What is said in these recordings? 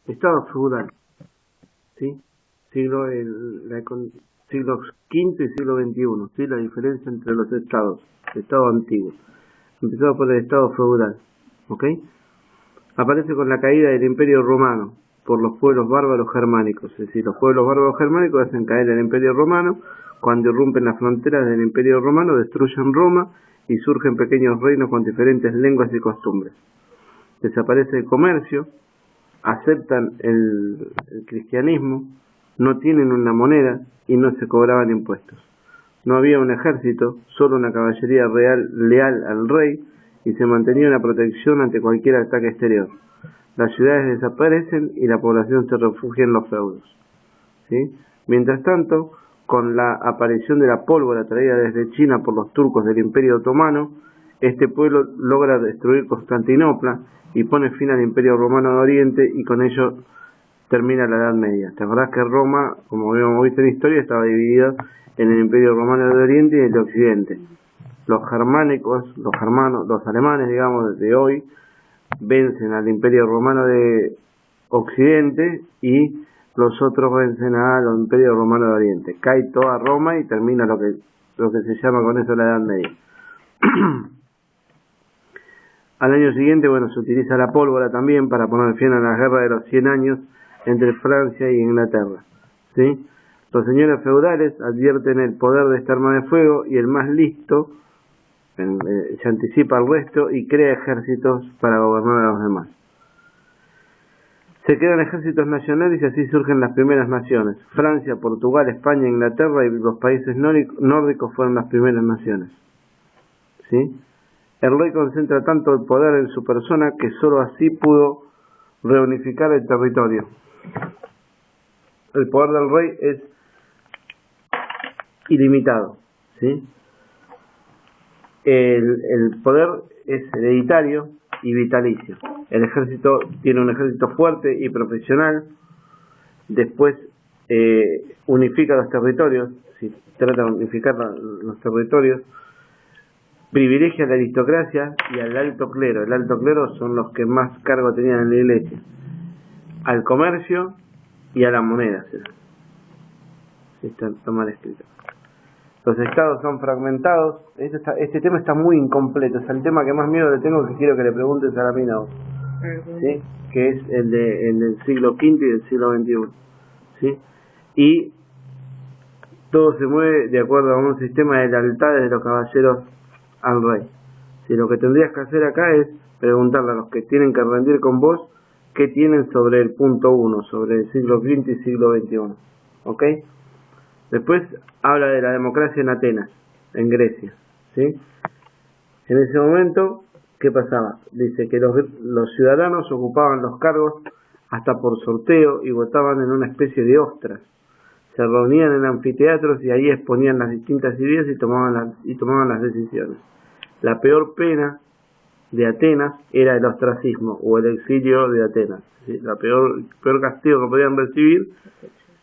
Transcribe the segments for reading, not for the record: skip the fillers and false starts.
Estado feudal, ¿sí? Siglos V y siglo XXI, ¿sí? La diferencia entre los estados, estado antiguo. Empezado por el estado feudal, ¿ok? Aparece con la caída del Imperio Romano por los pueblos bárbaros germánicos, es decir, los pueblos bárbaros germánicos hacen caer el Imperio Romano. Cuando irrumpen las fronteras del Imperio Romano, destruyen Roma y surgen pequeños reinos con diferentes lenguas y costumbres. Desaparece el comercio, aceptan el cristianismo, no tienen una moneda y no se cobraban impuestos. No había un ejército, solo una caballería real leal al rey, y se mantenía una protección ante cualquier ataque exterior. Las ciudades desaparecen y la población se refugia en los feudos, ¿sí? Mientras tanto, con la aparición de la pólvora traída desde China por los turcos del Imperio Otomano, este pueblo logra destruir Constantinopla y pone fin al Imperio Romano de Oriente, y con ello termina la Edad Media. ¿Te acordás que Roma, como habíamos visto en la historia, estaba dividida en el Imperio Romano de Oriente y el de Occidente? Los germánicos, los alemanes, digamos, de hoy, vencen al Imperio Romano de Occidente y los otros vencen al Imperio Romano de Oriente. Cae toda Roma y termina lo que se llama con eso la Edad Media. Al año siguiente, se utiliza la pólvora también para poner fin a la guerra de los 100 años entre Francia y Inglaterra, ¿sí? Los señores feudales advierten el poder de esta arma de fuego y el más listo se anticipa al resto y crea ejércitos para gobernar a los demás. Se crean ejércitos nacionales y así surgen las primeras naciones. Francia, Portugal, España, Inglaterra y los países nórdicos fueron las primeras naciones, ¿sí? El rey concentra tanto el poder en su persona que sólo así pudo reunificar el territorio. El poder del rey es ilimitado, ¿sí? El poder es hereditario y vitalicio. El ejército tiene un ejército fuerte y profesional. Después unifica los territorios, si trata de unificar los territorios. Privilegia a la aristocracia y al alto clero. El alto clero son los que más cargo tenían en la iglesia. Al comercio y a la moneda. Está mal escrito. Los estados son fragmentados. Este tema está muy incompleto. Es el tema que más miedo le tengo, que quiero que le preguntes a la mina vos, ¿sí? Que es el del siglo V y del siglo XXI, ¿sí? Y todo se mueve de acuerdo a un sistema de lealtades de los caballeros al rey. Si lo que tendrías que hacer acá es preguntarle a los que tienen que rendir con vos qué tienen sobre el punto 1, sobre el siglo V y siglo XXI, ¿ok? Después habla de la democracia en Atenas, en Grecia, ¿sí? En ese momento, ¿qué pasaba? Dice que los ciudadanos ocupaban los cargos hasta por sorteo y votaban en una especie de ostras. Se reunían en anfiteatros y ahí exponían las distintas ideas y tomaban las decisiones. La peor pena de Atenas era el ostracismo o el exilio de Atenas, ¿sí? La peor castigo que podían recibir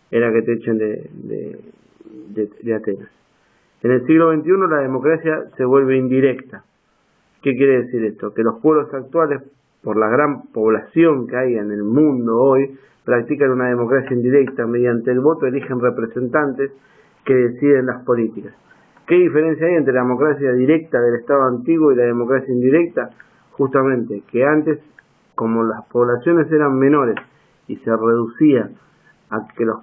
era que te echen de Atenas. En el siglo XXI la democracia se vuelve indirecta. ¿Qué quiere decir esto? Que los pueblos actuales, por la gran población que hay en el mundo hoy, practican una democracia indirecta. Mediante el voto eligen representantes que deciden las políticas. ¿Qué diferencia hay entre la democracia directa del Estado antiguo y la democracia indirecta? Justamente que antes, como las poblaciones eran menores y se reducía a que los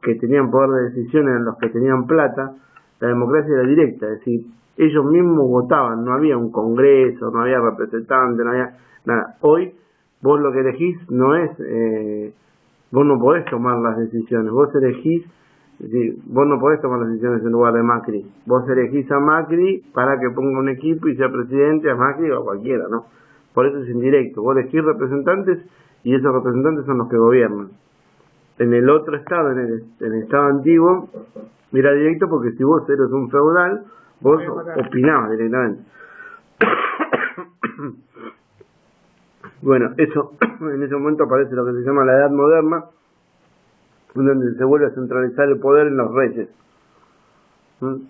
que tenían poder de decisión eran los que tenían plata, la democracia era directa, es decir, ellos mismos votaban, no había un congreso, no había representantes, no había nada. Hoy vos lo que elegís no es, vos no podés tomar las decisiones, vos elegís, es decir, vos no podés tomar las decisiones en lugar de Macri, vos elegís a Macri para que ponga un equipo y sea presidente, a Macri o a cualquiera, ¿no? Por eso es indirecto, vos elegís representantes y esos representantes son los que gobiernan. En el otro estado, en el estado antiguo, era directo porque si vos eres un feudal, vos opinabas directamente. Bueno, eso, en ese momento aparece lo que se llama la Edad Moderna, donde se vuelve a centralizar el poder en los reyes. En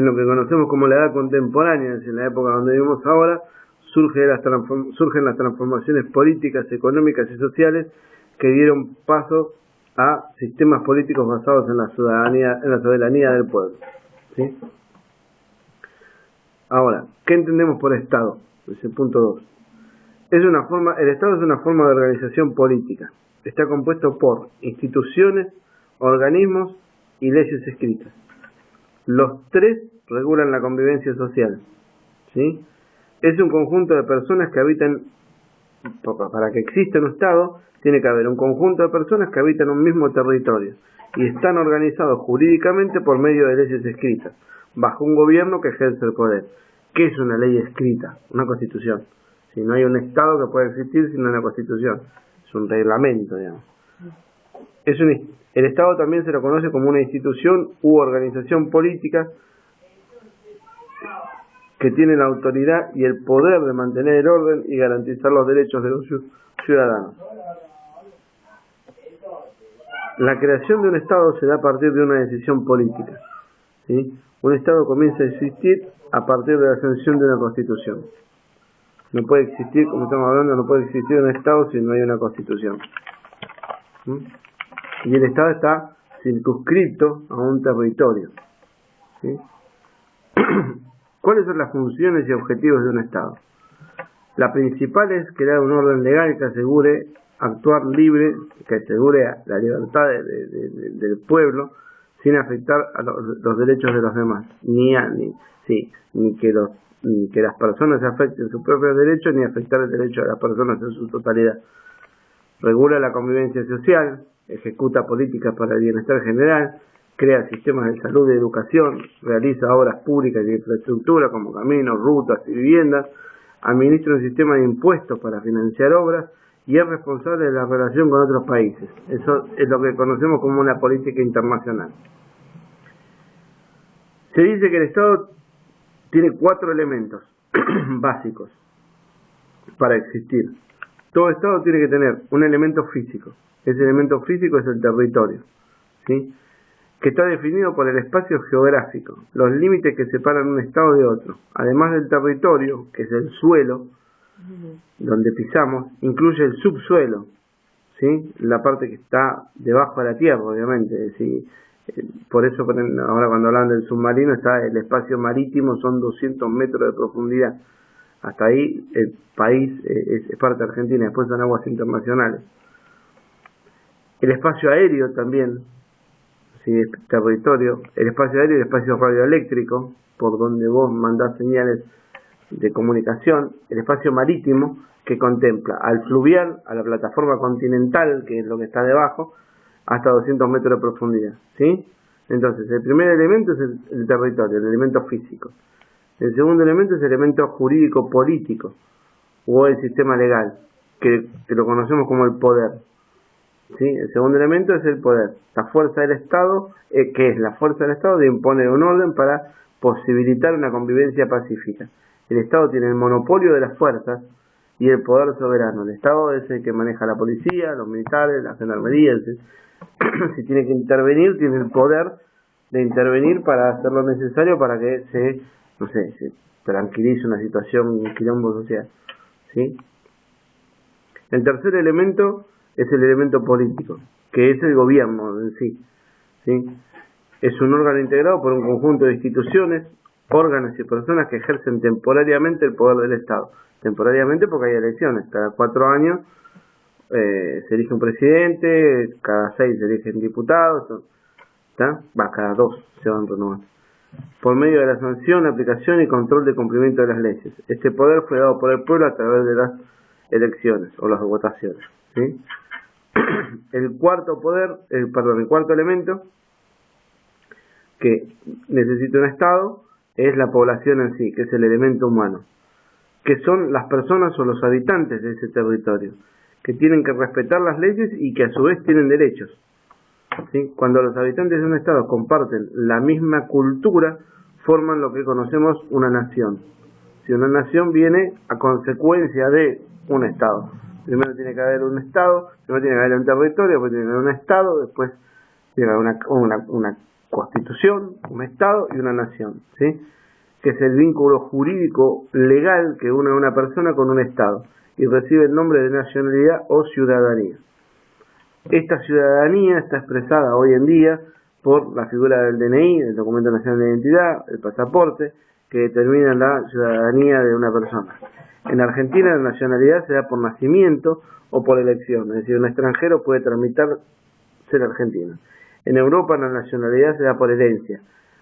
lo que conocemos como la Edad Contemporánea, es en la época donde vivimos ahora, surgen las transformaciones políticas, económicas y sociales que dieron paso a sistemas políticos basados en la soberanía del pueblo. ¿Sí? Ahora, ¿qué entendemos por Estado? Es el punto 2. El Estado es una forma de organización política. Está compuesto por instituciones, organismos y leyes escritas. Los tres regulan la convivencia social. ¿Sí? Es un conjunto de personas que habitan, para que exista un Estado, tiene que haber un conjunto de personas que habitan un mismo territorio y están organizados jurídicamente por medio de leyes escritas, bajo un gobierno que ejerce el poder. ¿Qué es una ley escrita? Una constitución. Si no hay un Estado que pueda existir sin una constitución, es un reglamento, digamos. El Estado también se lo conoce como una institución u organización política que tiene la autoridad y el poder de mantener el orden y garantizar los derechos de los ciudadanos. La creación de un Estado se da a partir de una decisión política. ¿Sí? Un Estado comienza a existir a partir de la sanción de una Constitución. No puede existir, como estamos hablando, no puede existir un Estado si no hay una Constitución. ¿Sí? Y el Estado está circunscrito a un territorio. ¿Sí? ¿Cuáles son las funciones y objetivos de un Estado? La principal es crear un orden legal que asegure actuar libre, que asegure la libertad del pueblo sin afectar a los derechos de los demás, ni que las personas afecten sus propios derechos, ni afectar el derecho de las personas en su totalidad. Regula la convivencia social, ejecuta políticas para el bienestar general, crea sistemas de salud y educación, realiza obras públicas y de infraestructura como caminos, rutas y viviendas, administra un sistema de impuestos para financiar obras y es responsable de la relación con otros países. Eso es lo que conocemos como una política internacional. Se dice que el Estado tiene 4 elementos básicos para existir. Todo Estado tiene que tener un elemento físico. Ese elemento físico es el territorio, ¿sí? Que está definido por el espacio geográfico, los límites que separan un Estado de otro. Además del territorio, que es el suelo donde pisamos, incluye el subsuelo, ¿sí? La parte que está debajo de la tierra, obviamente. ¿Sí? Por eso ahora cuando hablan del submarino está el espacio marítimo, son 200 metros de profundidad. Hasta ahí el país es parte de Argentina, después son aguas internacionales. El espacio aéreo también, ¿sí? Territorio, el espacio aéreo y el espacio radioeléctrico, por donde vos mandás señales de comunicación, el espacio marítimo, que contempla al fluvial, a la plataforma continental, que es lo que está debajo, hasta 200 metros de profundidad, ¿sí? Entonces, el primer elemento es el territorio, el elemento físico. El segundo elemento es el elemento jurídico-político, o el sistema legal, que lo conocemos como el poder. ¿Sí? El segundo elemento es el poder, la fuerza del Estado, que es la fuerza del Estado de imponer un orden para posibilitar una convivencia pacífica. El Estado tiene el monopolio de las fuerzas y el poder soberano. El Estado es el que maneja la policía, los militares, la gendarmería. Si tiene que intervenir, tiene el poder de intervenir para hacer lo necesario para que se tranquilice una situación, un quilombo social. ¿Sí? El tercer elemento es el elemento político, que es el gobierno en sí. ¿Sí? Es un órgano integrado por un conjunto de instituciones, órganos y personas que ejercen temporariamente el poder del Estado. Temporariamente porque hay elecciones, cada 4 años se elige un presidente, cada 6 se eligen diputados, cada 2 se van renovando. Por medio de la sanción, aplicación y control de cumplimiento de las leyes. Este poder fue dado por el pueblo a través de las elecciones o las votaciones. ¿Sí? El cuarto elemento que necesita un Estado es la población en sí, que es el elemento humano, que son las personas o los habitantes de ese territorio, que tienen que respetar las leyes y que a su vez tienen derechos. ¿Sí? Cuando los habitantes de un Estado comparten la misma cultura, forman lo que conocemos una nación. Si una nación viene a consecuencia de un Estado. Primero tiene que haber un Estado, primero tiene que haber un territorio, después tiene que haber un Estado, después tiene que haber una constitución, un Estado y una nación. ¿Sí? que es el vínculo jurídico legal que une a una persona con un Estado y recibe el nombre de nacionalidad o ciudadanía. Esta ciudadanía está expresada hoy en día por la figura del DNI, el documento nacional de identidad, el pasaporte, que determina la ciudadanía de una persona. En Argentina la nacionalidad se da por nacimiento o por elección, es decir, un extranjero puede tramitar ser argentino. En Europa la nacionalidad se da por herencia.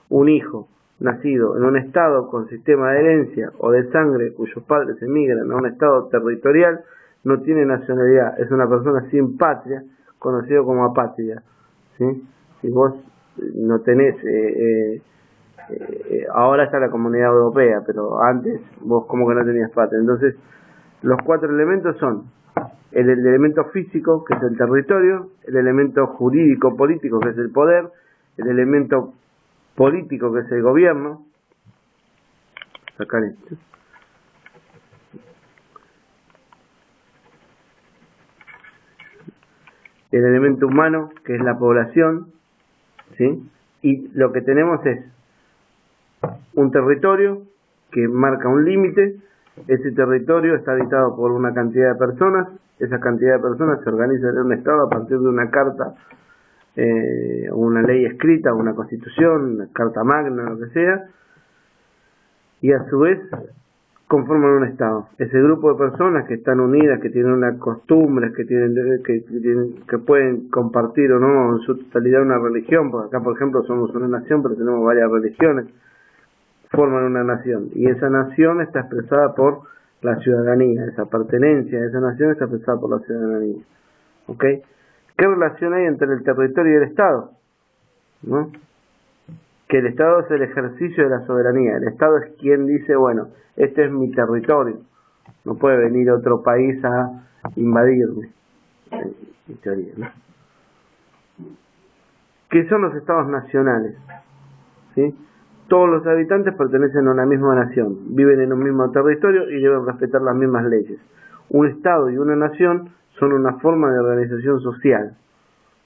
Un hijo nacido en un estado con sistema de herencia o de sangre cuyos padres emigran a un estado territorial no tiene nacionalidad, es una persona sin patria, conocido como apátrida, ¿sí? Si vos no tenés, ahora está la Comunidad Europea, pero antes vos como que no tenías patria. Entonces, los 4 elementos son el elemento físico, que es el territorio, el elemento jurídico político, que es el poder, el elemento político, que es el gobierno, sacar esto, el elemento humano, que es la población, ¿sí? Y lo que tenemos es un territorio que marca un límite. Ese territorio está habitado por una cantidad de personas, esa cantidad de personas se organiza en un estado a partir de una carta, una ley escrita, una constitución, una carta magna, lo que sea, y a su vez conforman un estado. Ese grupo de personas que están unidas, que tienen unas costumbres, que pueden compartir o no en su totalidad una religión, porque acá por ejemplo somos una nación pero tenemos varias religiones, forman una nación, y esa nación está expresada por la ciudadanía, esa pertenencia a esa nación está expresada por la ciudadanía. ¿Ok? ¿Qué relación hay entre el territorio y el Estado? ¿No? Que el Estado es el ejercicio de la soberanía, el Estado es quien dice, bueno, este es mi territorio, no puede venir otro país a invadirme, en teoría, ¿no? ¿Qué son los estados nacionales? ¿Sí? Todos los habitantes pertenecen a una misma nación, viven en un mismo territorio y deben respetar las mismas leyes. Un estado y una nación son una forma de organización social,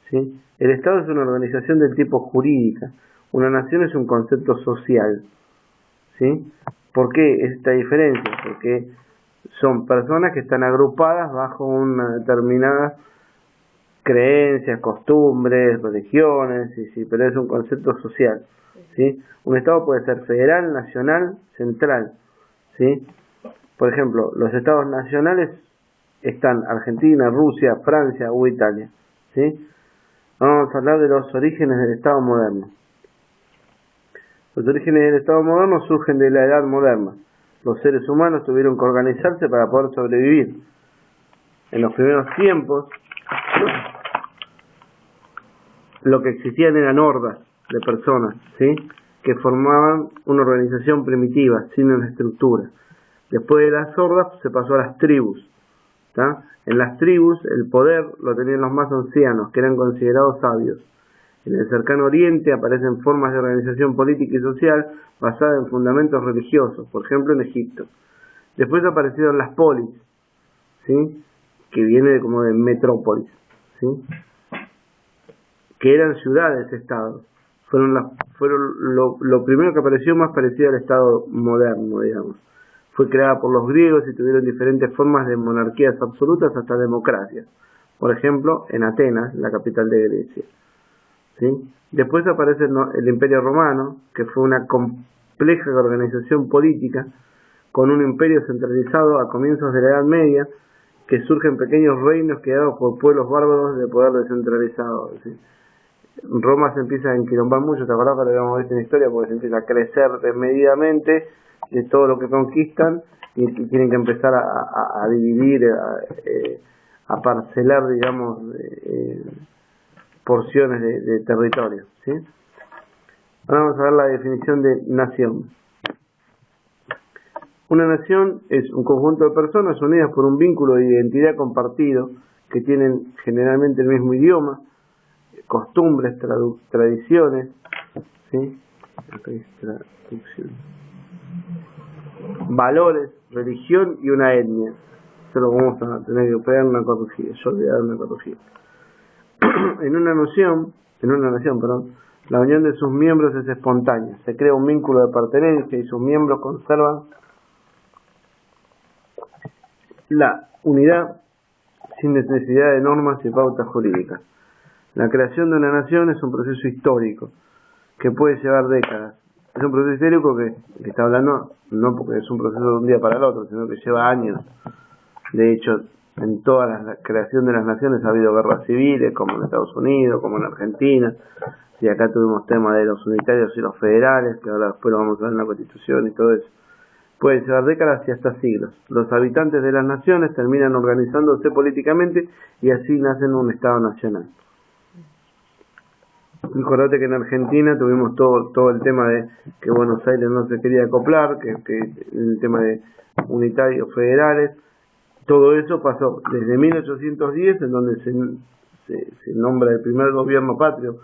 ¿sí? El Estado es una organización del tipo jurídica, una nación es un concepto social, ¿sí? ¿Por qué esta diferencia? Porque son personas que están agrupadas bajo una determinada creencias, costumbres, religiones, sí, pero es un concepto social, ¿sí? Un Estado puede ser federal, nacional, central, ¿sí? Por ejemplo, los Estados nacionales están Argentina, Rusia, Francia o Italia, ¿sí? Vamos a hablar de los orígenes del Estado moderno. Los orígenes del Estado moderno surgen de la Edad Moderna. Los seres humanos tuvieron que organizarse para poder sobrevivir. En los primeros tiempos, lo que existían eran hordas de personas, ¿sí? Que formaban una organización primitiva, sin una estructura. Después de las hordas se pasó a las tribus, ¿tá? En las tribus el poder lo tenían los más ancianos, que eran considerados sabios. En el cercano oriente aparecen formas de organización política y social basadas en fundamentos religiosos, por ejemplo en Egipto. Después aparecieron las polis, ¿sí? Que viene como de metrópolis, ¿sí? Que eran ciudades-estados. Fueron lo primero que apareció más parecido al Estado moderno, digamos. Fue creada por los griegos y tuvieron diferentes formas de monarquías absolutas hasta democracias. Por ejemplo, en Atenas, la capital de Grecia, ¿sí? Después aparece el Imperio Romano, que fue una compleja organización política con un imperio centralizado a comienzos de la Edad Media, que surgen pequeños reinos creados por pueblos bárbaros de poder descentralizado, ¿sí? Roma se empieza a enquilombar mucho, ¿te acordás que lo habíamos visto en historia? Porque se empieza a crecer desmedidamente de todo lo que conquistan y tienen que empezar a dividir, a parcelar, digamos, porciones de territorio, ¿sí? Ahora vamos a ver la definición de nación. Una nación es un conjunto de personas unidas por un vínculo de identidad compartido que tienen generalmente el mismo idioma, costumbres, tradiciones, ¿sí? Acá hay traducción. Valores, religión y una etnia. Esto lo vamos a tener que pegar una corregida. Yo voy a dar una corregida. En una nación, La unión de sus miembros es espontánea. Se crea un vínculo de pertenencia y sus miembros conservan la unidad sin necesidad de normas y pautas jurídicas. La creación de una nación es un proceso histórico que puede llevar décadas. Es un proceso histórico que está hablando no porque es un proceso de un día para el otro, sino que lleva años. De hecho, en toda la creación de las naciones ha habido guerras civiles, como en Estados Unidos, como en Argentina. Y acá tuvimos temas de los unitarios y los federales, que ahora después lo vamos a ver en la Constitución y todo eso. Puede llevar décadas y hasta siglos. Los habitantes de las naciones terminan organizándose políticamente y así nacen un Estado nacional. Acordate que en Argentina tuvimos todo el tema de que Buenos Aires no se quería acoplar, que el tema de unitarios federales. Todo eso pasó desde 1810, en donde se nombra el primer gobierno patrio,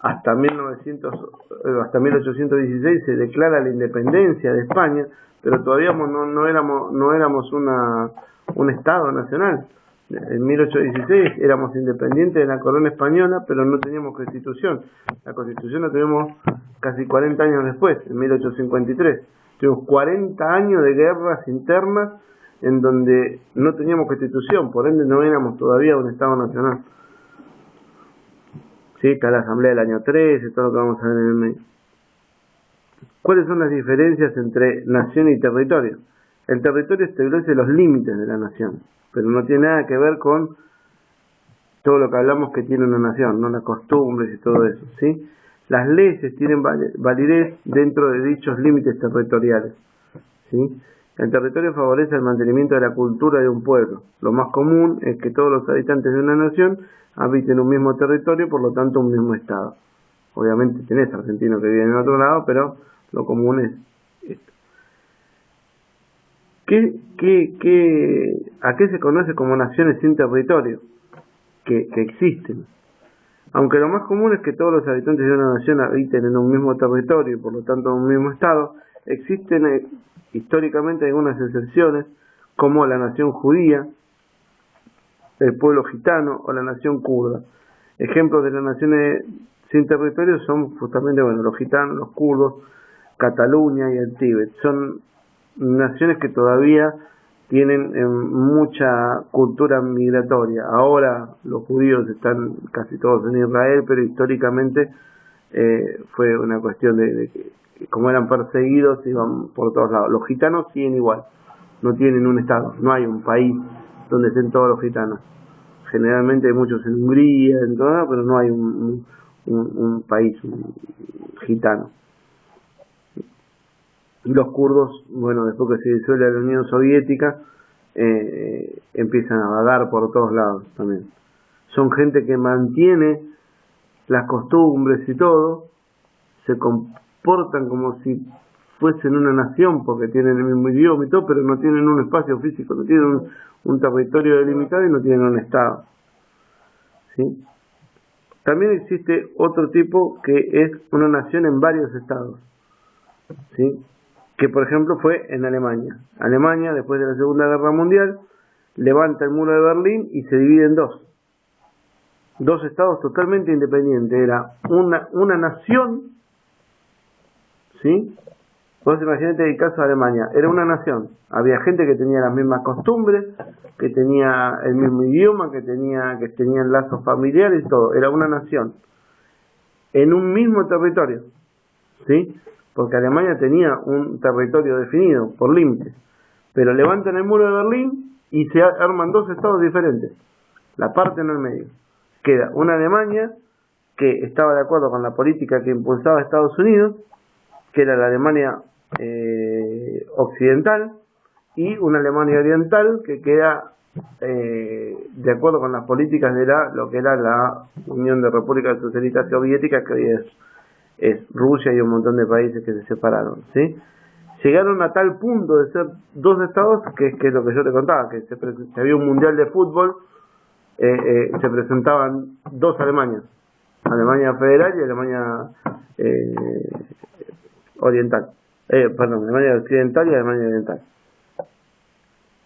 hasta 1816 se declara la independencia de España, pero todavía no éramos un Estado nacional. En 1816 éramos independientes de la corona española, pero no teníamos constitución. La constitución la tuvimos casi 40 años después, en 1853. Tuvimos 40 años de guerras internas en donde no teníamos constitución, por ende no éramos todavía un Estado nacional. Sí, está la Asamblea del año 13, todo lo que vamos a ver en el medio. ¿Cuáles son las diferencias entre nación y territorio? El territorio establece los límites de la nación, pero no tiene nada que ver con todo lo que hablamos que tiene una nación, no las costumbres y todo eso, ¿sí? Las leyes tienen validez dentro de dichos límites territoriales, ¿sí? El territorio favorece el mantenimiento de la cultura de un pueblo. Lo más común es que todos los habitantes de una nación habiten un mismo territorio, por lo tanto un mismo estado. Obviamente tenés argentinos que viven en otro lado, pero lo común es esto. ¿A qué se conoce como naciones sin territorio? Que existen. Aunque lo más común es que todos los habitantes de una nación habiten en un mismo territorio y por lo tanto en un mismo estado, existen históricamente algunas excepciones, como la nación judía, el pueblo gitano o la nación kurda. Ejemplos de las naciones sin territorio son justamente los gitanos, los kurdos, Cataluña y el Tíbet. Son naciones que todavía tienen mucha cultura migratoria. Ahora los judíos están casi todos en Israel, pero históricamente fue una cuestión de que como eran perseguidos iban por todos lados. Los gitanos siguen igual, no tienen un estado, no hay un país donde estén todos los gitanos. Generalmente hay muchos en Hungría, en toda, pero no hay un país gitano. Y los kurdos, después que se disuelve la Unión Soviética, empiezan a vagar por todos lados también. Son gente que mantiene las costumbres y todo, se comportan como si fuesen una nación porque tienen el mismo idioma y todo, pero no tienen un espacio físico, no tienen un territorio delimitado y no tienen un estado. ¿Sí? También existe otro tipo que es una nación en varios estados, ¿sí? Que por ejemplo fue en Alemania. Alemania, después de la Segunda Guerra Mundial, levanta el muro de Berlín y se divide en dos estados totalmente independientes. Era una nación, ¿sí? Vos imaginate el caso de Alemania, era una nación, había gente que tenía las mismas costumbres, que tenía el mismo idioma, que tenían lazos familiares y todo, era una nación, en un mismo territorio, ¿sí? Porque Alemania tenía un territorio definido por límites, pero levantan el muro de Berlín y se arman dos estados diferentes, la parte en el medio, queda una Alemania que estaba de acuerdo con la política que impulsaba Estados Unidos, que era la Alemania occidental, y una Alemania oriental que queda de acuerdo con las políticas de lo que era la Unión de Repúblicas Socialistas Soviéticas, que hoy es Rusia y un montón de países que se separaron, ¿sí? Llegaron a tal punto de ser dos estados que es lo que yo te contaba, que se había un mundial de fútbol, se presentaban dos Alemanias, Alemania Federal y Alemania Oriental, Alemania Occidental y Alemania Oriental.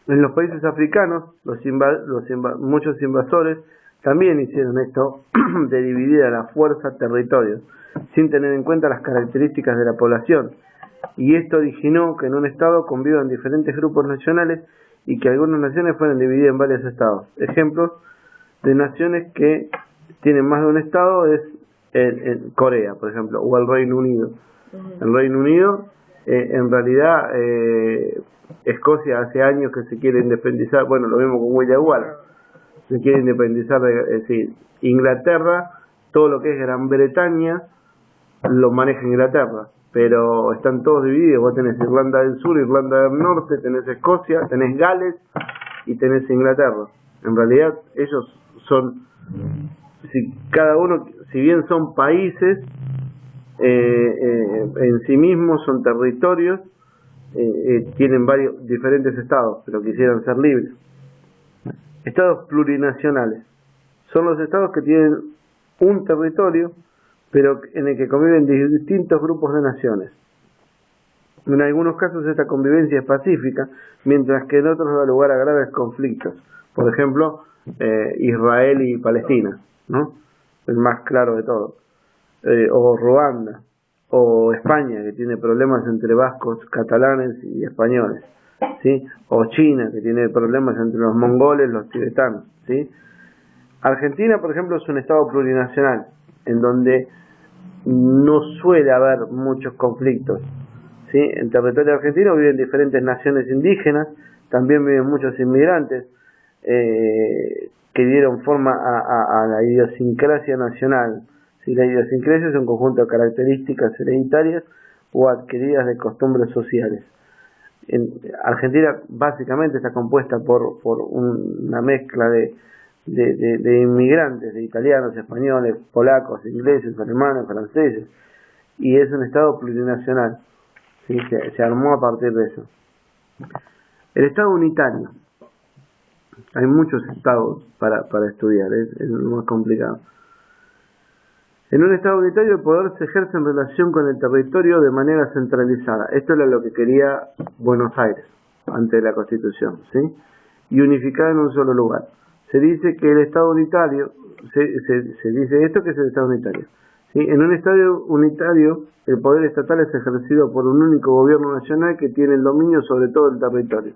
En los países africanos, muchos invasores también hicieron esto de dividir a la fuerza territorios, sin tener en cuenta las características de la población. Y esto originó que en un estado convivan diferentes grupos nacionales y que algunas naciones fueran divididas en varios estados. Ejemplos de naciones que tienen más de un estado es en Corea, por ejemplo, o el Reino Unido. El Reino Unido, en realidad, Escocia hace años que se quiere independizar, bueno, lo mismo con William Wallace, se quiere independizar es decir, Inglaterra, todo lo que es Gran Bretaña, lo maneja Inglaterra, pero están todos divididos. Vos tenés Irlanda del Sur, Irlanda del Norte, tenés Escocia, tenés Gales y tenés Inglaterra. En realidad ellos son, si cada uno, si bien son países en sí mismos, son territorios, tienen varios diferentes estados, pero quisieran ser libres. Estados plurinacionales son los estados que tienen un territorio, pero en el que conviven distintos grupos de naciones. En algunos casos esta convivencia es pacífica, mientras que en otros da lugar a graves conflictos. Por ejemplo, Israel y Palestina, ¿no? El más claro de todos. O Ruanda, o España, que tiene problemas entre vascos, catalanes y españoles, ¿sí? O China, que tiene problemas entre los mongoles y los tibetanos, ¿sí? Argentina, por ejemplo, es un estado plurinacional, en donde no suele haber muchos conflictos, ¿sí? En territorio argentino viven diferentes naciones indígenas, también viven muchos inmigrantes que dieron forma a la idiosincrasia nacional. ¿Sí? La idiosincrasia es un conjunto de características hereditarias o adquiridas de costumbres sociales. En Argentina básicamente está compuesta por una mezcla de inmigrantes, de italianos, españoles, polacos, ingleses, alemanes, franceses, y es un estado plurinacional, ¿sí? Se armó a partir de eso. El estado unitario, hay muchos estados para estudiar, es lo más complicado. En un estado unitario el poder se ejerce en relación con el territorio de manera centralizada. Esto era lo que quería Buenos Aires antes de la Constitución, ¿sí? Y unificada en un solo lugar. Se dice que el estado unitario, se dice esto que es el estado unitario, ¿sí? En un estado unitario el poder estatal es ejercido por un único gobierno nacional que tiene el dominio sobre todo el territorio.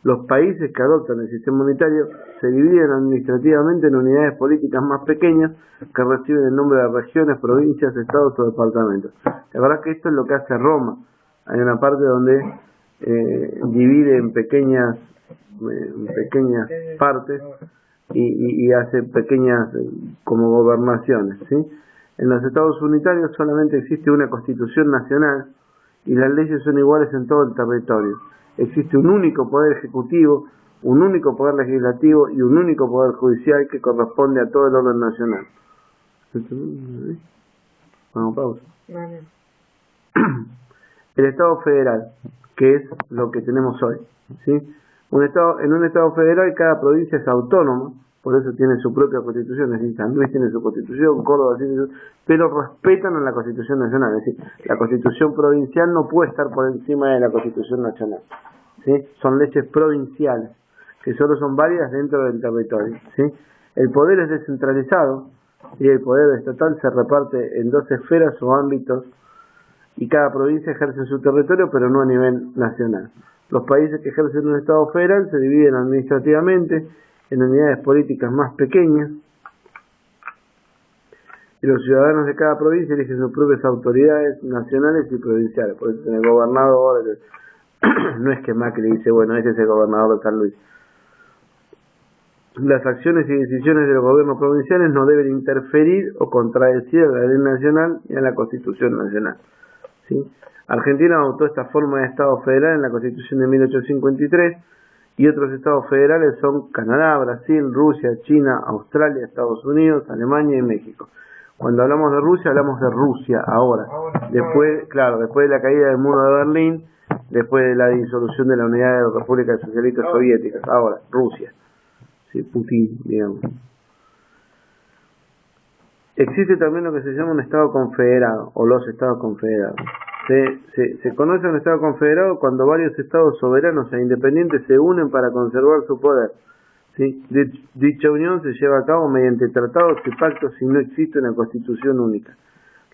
Los países que adoptan el sistema unitario se dividen administrativamente en unidades políticas más pequeñas que reciben el nombre de regiones, provincias, estados o departamentos. La verdad que esto es lo que hace Roma. Hay una parte donde divide en pequeñas partes y hace pequeñas como gobernaciones, ¿sí? En los estados unitarios solamente existe una constitución nacional y las leyes son iguales en todo el territorio. Existe un único poder ejecutivo, un único poder legislativo y un único poder judicial que corresponde a todo el orden nacional. Vamos, pausa. Vale. El Estado federal, que es lo que tenemos hoy, ¿sí? En un Estado federal cada provincia es autónoma, por eso tiene su propia constitución, es decir, San Luis tiene su constitución, Córdoba tiene su, pero respetan a la Constitución Nacional, es decir, la Constitución provincial no puede estar por encima de la Constitución Nacional, ¿sí? Son leyes provinciales, que solo son válidas dentro del territorio, ¿sí? El poder es descentralizado y el poder estatal se reparte en dos esferas o ámbitos y cada provincia ejerce su territorio, pero no a nivel nacional. Los países que ejercen un Estado federal se dividen administrativamente en unidades políticas más pequeñas y los ciudadanos de cada provincia eligen sus propias autoridades nacionales y provinciales. Por eso el gobernador, no es que Macri dice, bueno, ese es el gobernador de San Luis. Las acciones y decisiones de los gobiernos provinciales no deben interferir o contradecir a la ley nacional y a la Constitución nacional, ¿sí? Argentina adoptó esta forma de Estado federal en la Constitución de 1853 y otros estados federales son Canadá, Brasil, Rusia, China, Australia, Estados Unidos, Alemania y México. Cuando hablamos de Rusia ahora. Después de la caída del muro de Berlín, después de la disolución de la unidad de las repúblicas socialistas soviéticas, ahora Rusia. Sí, Putin, digamos. Existe también lo que se llama un Estado confederado, o los Estados confederados. Se conoce un Estado confederado cuando varios Estados soberanos e independientes se unen para conservar su poder. ¿sí? Dicha unión se lleva a cabo mediante tratados y pactos y no existe una constitución única.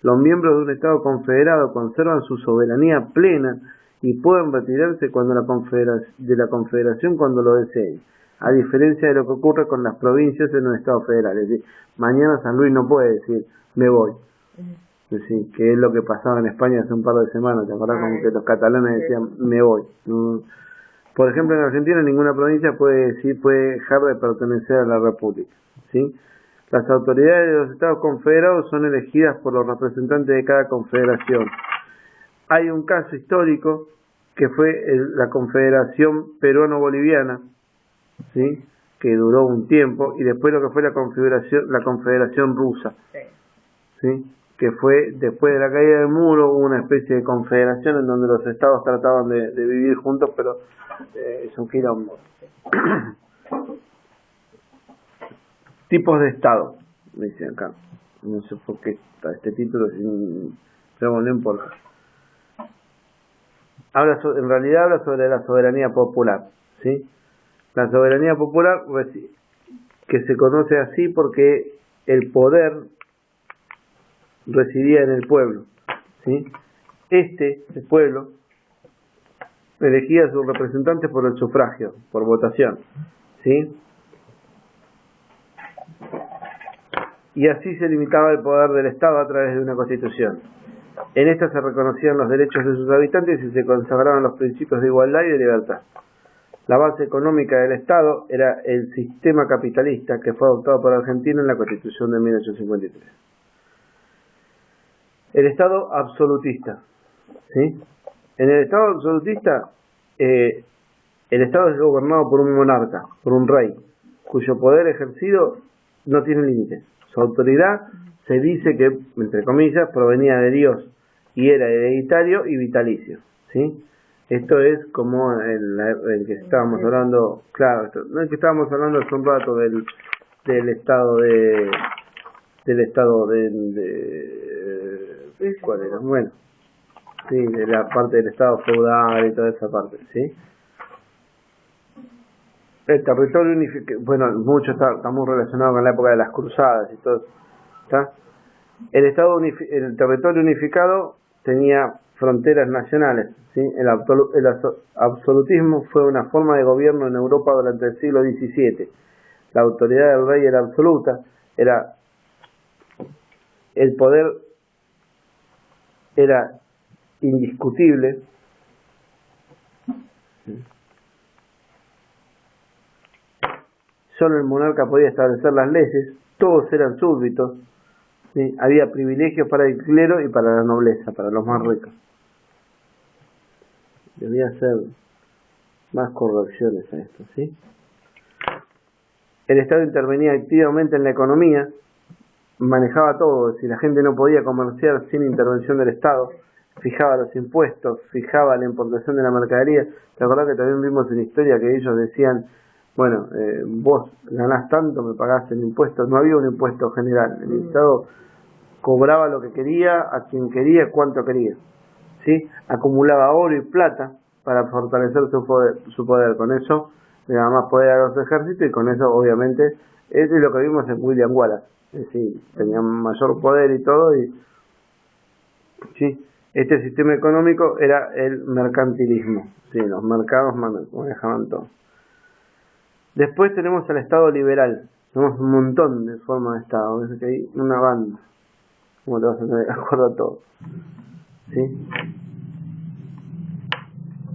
Los miembros de un Estado confederado conservan su soberanía plena y pueden retirarse de la confederación cuando lo deseen, a diferencia de lo que ocurre con las provincias en un Estado federal. Es decir, mañana San Luis no puede decir, me voy. Es decir, que es lo que pasaba en España hace un par de semanas, ¿te acordás? Como que los catalanes decían, me voy. Por ejemplo, en Argentina ninguna provincia puede dejar de pertenecer a la República, ¿sí? Las autoridades de los Estados confederados son elegidas por los representantes de cada confederación. Hay un caso histórico que fue la Confederación Peruano-Boliviana, ¿sí? Que duró un tiempo, y después lo que fue la Confederación Rusa, ¿sí? Que fue después de la caída del muro, hubo una especie de confederación en donde los estados trataban de vivir juntos, pero es un quilombo. Tipos de estado, me dice acá. No sé por qué está este título, pero bueno, no importa. En realidad habla sobre la soberanía popular, ¿sí? La soberanía popular, que se conoce así porque el poder residía en el pueblo, ¿sí? El pueblo, elegía a sus representantes por el sufragio, por votación, ¿sí? Y así se limitaba el poder del Estado a través de una constitución. En esta se reconocían los derechos de sus habitantes y se consagraban los principios de igualdad y de libertad. La base económica del Estado era el sistema capitalista que fue adoptado por Argentina en la Constitución de 1853. El Estado absolutista, ¿sí? En el Estado absolutista, el Estado es gobernado por un monarca, por un rey, cuyo poder ejercido no tiene límites. Su autoridad se dice que, entre comillas, provenía de Dios y era hereditario y vitalicio, ¿sí? Esto es como el que estábamos hablando, claro, no el que estábamos hablando hace un rato del estado ¿cuál era? Bueno, sí, de la parte del estado feudal y toda esa parte, ¿sí? El territorio unificado, bueno, mucho está muy relacionado con la época de las cruzadas y todo, ¿está? El territorio unificado tenía fronteras nacionales, ¿sí? El absolutismo fue una forma de gobierno en Europa durante el siglo XVII. La autoridad del rey era absoluta, el poder era indiscutible, solo el monarca podía establecer las leyes, todos eran súbditos, ¿sí? Había privilegios para el clero y para la nobleza, para los más ricos. Debía hacer más correcciones a esto, ¿sí? El Estado intervenía activamente en la economía, manejaba todo, si la gente no podía comerciar sin intervención del Estado, fijaba los impuestos, fijaba la importación de la mercadería. ¿Te acordás que también vimos en historia que ellos decían, bueno, vos ganás tanto, me pagás el impuesto? No había un impuesto general, el Estado cobraba lo que quería, a quien quería, cuánto quería, ¿sí? Acumulaba oro y plata para fortalecer su poder. Con eso le daba más poder a los ejércitos y con eso, obviamente, eso es lo que vimos en William Wallace. Es decir, tenían mayor poder y todo, y sí, este sistema económico era el mercantilismo, sí, los mercados manejaban todo. Después tenemos el Estado liberal, tenemos un montón de formas de Estado, es que hay una banda, como te vas a tener de acuerdo a todo, ¿sí?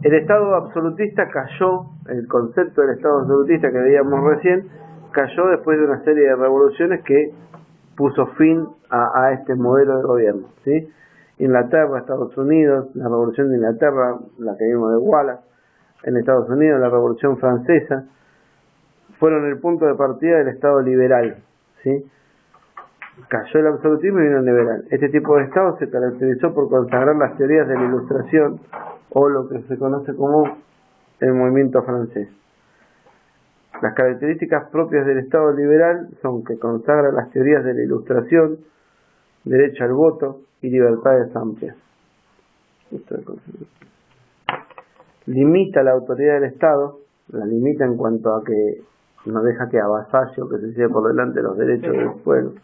El Estado absolutista cayó, el concepto del Estado absolutista que veíamos recién, cayó después de una serie de revoluciones que puso fin a este modelo de gobierno, ¿sí? Inglaterra, Estados Unidos, la Revolución de Inglaterra, la que vimos de Wallace, en Estados Unidos la Revolución Francesa, fueron el punto de partida del Estado liberal, ¿sí? Cayó el absolutismo y vino el liberal. Este tipo de Estado se caracterizó por consagrar las teorías de la Ilustración, o lo que se conoce como el movimiento francés. Las características propias del Estado liberal son que consagra las teorías de la Ilustración, derecho al voto y libertades amplias. Limita la autoridad del Estado, la limita en cuanto a que no deja que avasallo, que se lleve por delante los derechos del pueblo,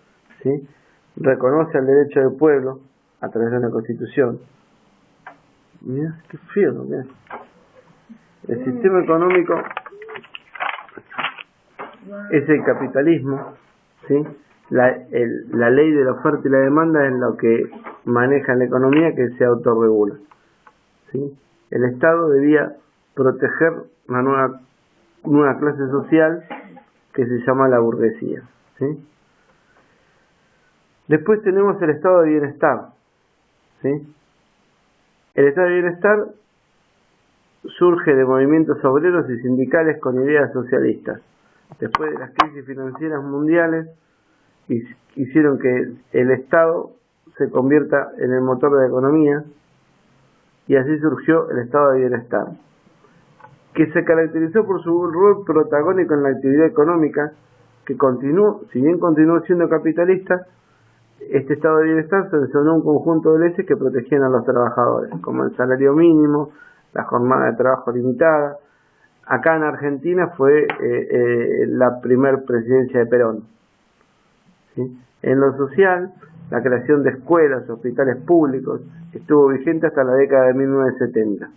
¿sí? Reconoce el derecho del pueblo a través de una constitución. Mirá, qué feo, mirá. El sistema económico es el capitalismo, ¿sí? La ley de la oferta y la demanda es lo que maneja la economía, que se autorregula, ¿sí? El Estado debía proteger una nueva clase social que se llama la burguesía, ¿sí? Después tenemos el estado de bienestar, ¿sí? El estado de bienestar surge de movimientos obreros y sindicales con ideas socialistas. Después de las crisis financieras mundiales, hicieron que el Estado se convierta en el motor de la economía, y así surgió el estado de bienestar, que se caracterizó por su rol protagónico en la actividad económica, que continuó, si bien continuó siendo capitalista. Este estado de bienestar sancionó un conjunto de leyes que protegían a los trabajadores, como el salario mínimo, la jornada de trabajo limitada. Acá en Argentina fue la primer presidencia de Perón, ¿sí? En lo social, la creación de escuelas, hospitales públicos, estuvo vigente hasta la década de 1970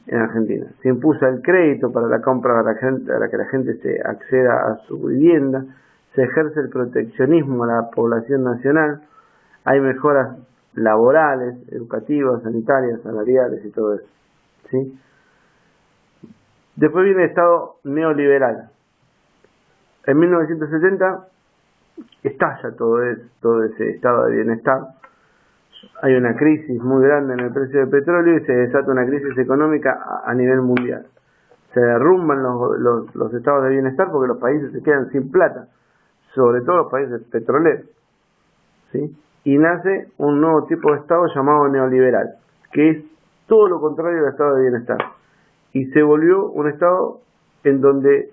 en Argentina. Se impuso el crédito para la compra para que la gente se acceda a su vivienda. Se ejerce el proteccionismo a la población nacional. Hay mejoras laborales, educativas, sanitarias, salariales y todo eso, ¿sí? Después viene el Estado neoliberal. En 1970 estalla todo ese estado de bienestar. Hay una crisis muy grande en el precio del petróleo y se desata una crisis económica a nivel mundial. Se derrumban los estados de bienestar porque los países se quedan sin plata, sobre todo los países petroleros, ¿sí? Y nace un nuevo tipo de estado llamado neoliberal, que es todo lo contrario al estado de bienestar, y se volvió un estado en donde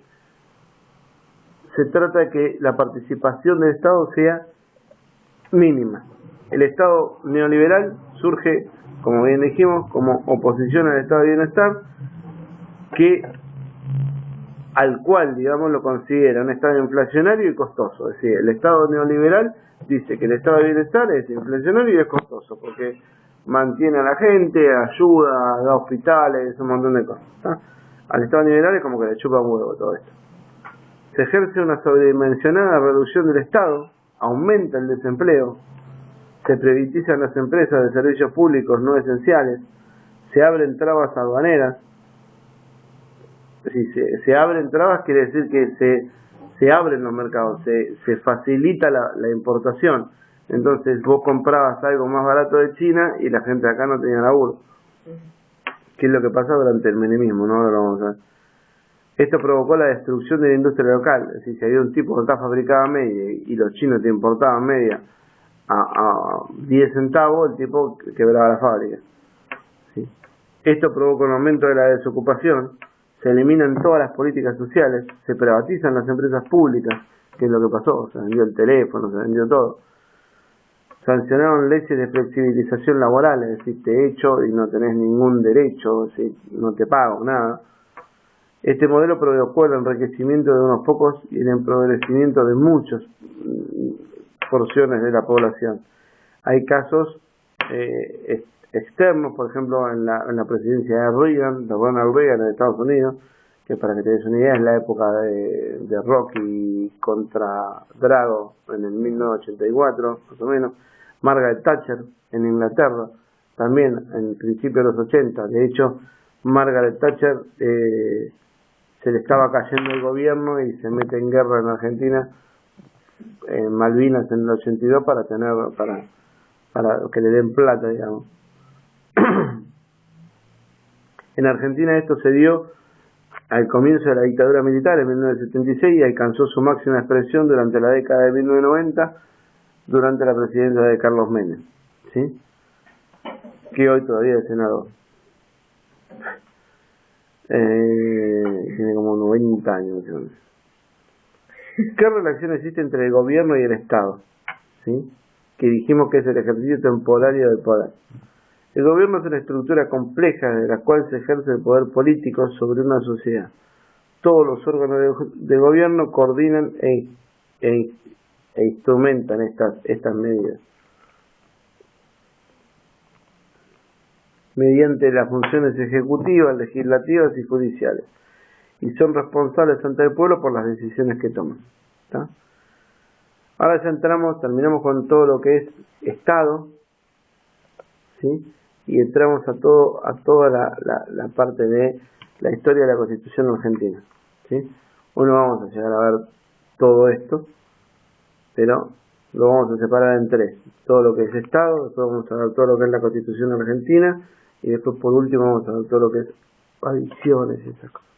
se trata de que la participación del Estado sea mínima. El Estado neoliberal surge, como bien dijimos, como oposición al estado de bienestar, al cual, digamos, lo considera un estado inflacionario y costoso. Es decir, el Estado neoliberal dice que el estado de bienestar es inflacionario y es costoso, porque mantiene a la gente, ayuda, da hospitales, un montón de cosas, ¿tá? Al estado neoliberal es como que le chupa un huevo todo esto. Se ejerce una sobredimensionada reducción del Estado, aumenta el desempleo, se privatizan las empresas de servicios públicos no esenciales, se abren trabas aduaneras. Si se abren trabas quiere decir que se abren los mercados, se facilita la importación. Entonces vos comprabas algo más barato de China y la gente de acá no tenía laburo. ¿Qué es lo que pasa durante el menemismo? ¿No? Ahora lo vamos a ver. Esto provocó la destrucción de la industria local. Es decir, si había un tipo que acá fabricaba media y los chinos te importaban media a 10 centavos, el tipo quebraba la fábrica, ¿sí? Esto provoca un aumento de la desocupación, se eliminan todas las políticas sociales, se privatizan las empresas públicas, que es lo que pasó, se vendió el teléfono, se vendió todo. Sancionaron leyes de flexibilización laboral, es decir, te echo y no tenés ningún derecho, ¿sí? No te pago nada. Este modelo provocó el enriquecimiento de unos pocos y el empobrecimiento de muchas porciones de la población. Hay casos externos, por ejemplo, en la presidencia de Ronald Reagan en Estados Unidos, que para que te des una idea es la época de Rocky contra Drago en el 1984, más o menos. Margaret Thatcher en Inglaterra, también en principio de los 80. De hecho, Margaret Thatcher se le estaba cayendo el gobierno y se mete en guerra en Argentina, en Malvinas en el 82 para que le den plata, digamos. En Argentina esto se dio al comienzo de la dictadura militar en 1976 y alcanzó su máxima expresión durante la década de 1990, durante la presidencia de Carlos Menem, ¿sí? Que hoy todavía es senador. Tiene como 90 años. ¿Qué relación existe entre el gobierno y el Estado? ¿Sí? Que dijimos que es el ejercicio temporario del poder. El gobierno es una estructura compleja de la cual se ejerce el poder político sobre una sociedad. todos los órganos de gobierno coordinan e instrumentan estas medidas mediante las funciones ejecutivas, legislativas y judiciales, y son responsables ante el pueblo por las decisiones que toman. ¿Está? Ahora ya terminamos con todo lo que es Estado, ¿sí? Y entramos a toda la parte de la historia de la Constitución argentina, ¿sí? Hoy no vamos a llegar a ver todo esto, pero lo vamos a separar en tres: todo lo que es Estado, después vamos a ver todo lo que es la Constitución argentina, y después por último vamos a ver todo lo que es adicciones y esas cosas.